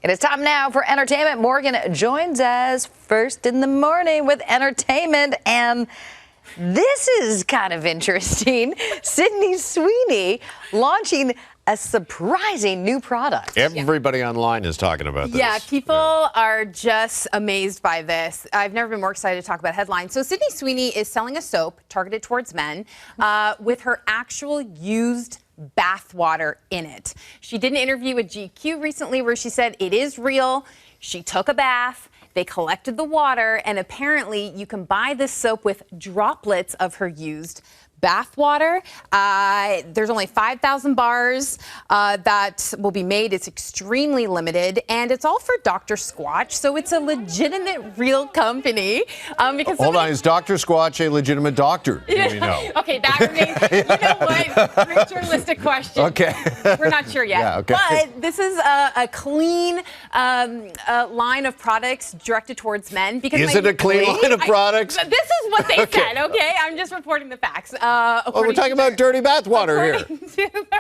It is time now for entertainment. Morgan joins us first in the morning with entertainment, and this is kind of interesting. Sydney Sweeney launching a surprising new product. Everybody online is talking about this. Yeah, people are just amazed by this. I've never been more excited to talk about headlines. So Sydney Sweeney is selling a soap targeted towards men with her actual used bath water in it. She did an interview with GQ recently where she said it is real. She took a bath. They collected the water, and apparently you can buy this soap with droplets of her used bath water. There's only 5,000 bars that will be made. It's extremely limited, and it's all for Dr. Squatch, so it's a legitimate, real company. Because hold on, is Dr. Squatch a legitimate doctor? Do we know? Okay, that remains, you know what, great journalistic question. Okay. We're not sure yet. Yeah, okay. But this is a clean line of products directed towards men. Because is it a clean line of products? This is what they said, okay? I'm just reporting the facts. Well, we're talking about dirty bath water here.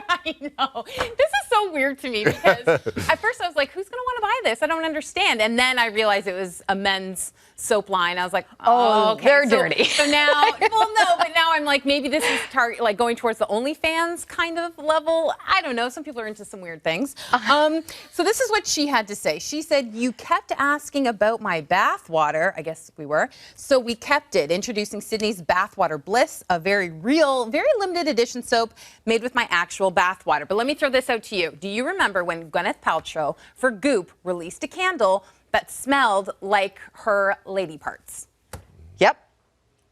I know. This is so weird to me because at first I was like, who's going to want to buy this? I don't understand. And then I realized it was a men's soap line. I was like, oh, okay. They're dirty. So now, well, no, but now I'm like, maybe this is like going towards the OnlyFans kind of level. I don't know. Some people are into some weird things. So this is what she had to say. She said, you kept asking about my bath water. I guess we were. So we kept it. Introducing Sydney's Bathwater Bliss, a very real, very limited edition soap made with my actual bath water. But let me throw this out to you. Do you remember when Gwyneth Paltrow for Goop released a candle that smelled like her lady parts? Yep.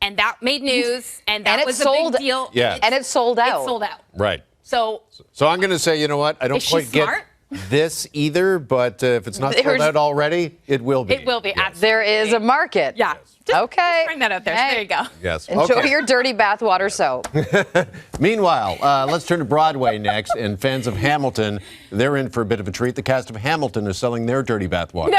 And that made news, and that was a big deal. Yeah. And it sold out. It sold out. Right. So I'm going to say, you know what? I don't quite get this either, but if it's not sold out already, it will be. It will be. Yes. There is a market. Yeah. Okay. Just bring that up there. Hey. So there you go. Yes. Enjoy your dirty bathwater soap. Meanwhile, let's turn to Broadway next. And fans of Hamilton, they're in for a bit of a treat. The cast of Hamilton is selling their dirty bathwater.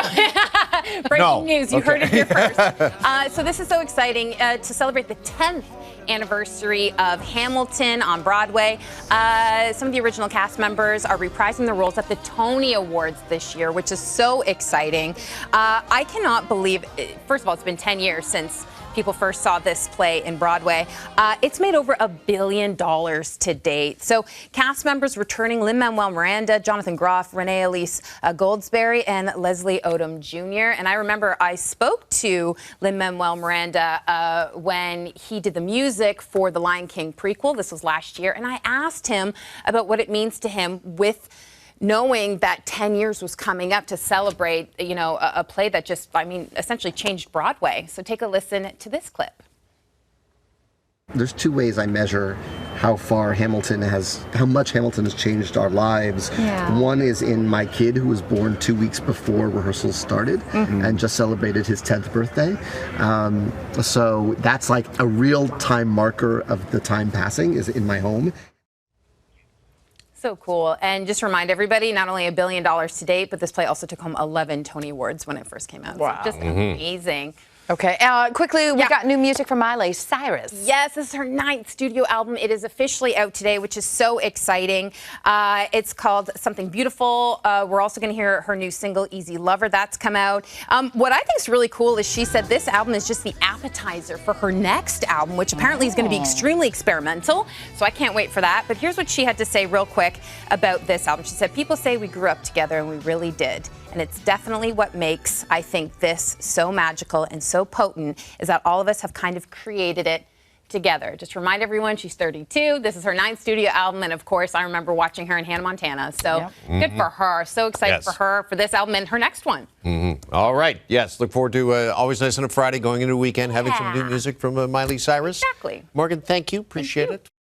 Breaking news. You heard it here first. So this is so exciting to celebrate the 10th anniversary of Hamilton on Broadway. Some of the original cast members are reprising their roles at the Tony Awards this year, which is so exciting. I cannot believe, first of all, it's been 10 years since people first saw this play in Broadway. It's made over $1 billion to date. So cast members returning: Lin-Manuel Miranda, Jonathan Groff, Renee Elise Goldsberry, and Leslie Odom Jr. And I remember I spoke to Lin-Manuel Miranda when he did the music for the Lion King prequel. This was last year. And I asked him about what it means to him with knowing that 10 years was coming up to celebrate, you know, a play that just, I mean, essentially changed Broadway. So take a listen to this clip. There's two ways I measure how much Hamilton has changed our lives. Yeah. One is in my kid, who was born 2 weeks before rehearsals started and just celebrated his 10th birthday. So that's like a real-time marker of the time passing is in my home. So cool. And just remind everybody, not only $1 billion to date, but this play also took home 11 Tony Awards when it first came out. Wow. So just amazing. Okay. Quickly, we got new music from Miley Cyrus. Yes, this is her 9th studio album. It is officially out today, which is so exciting. It's called Something Beautiful. We're also going to hear her new single, Easy Lover. That's come out. What I think is really cool is she said this album is just the appetizer for her next album, which apparently is going to be extremely experimental. So I can't wait for that. But here's what she had to say real quick about this album. She said, people say we grew up together, and we really did. And it's definitely what makes, I think, this so magical and so potent, is that all of us have kind of created it together. Just remind everyone, she's 32. This is her 9th studio album. And of course, I remember watching her in Hannah Montana. So good for her. So excited for her, for this album and her next one. All right. Yes. Look forward to always nice on a Friday, going into a weekend, having some new music from Miley Cyrus. Exactly. Morgan, thank you. Appreciate it.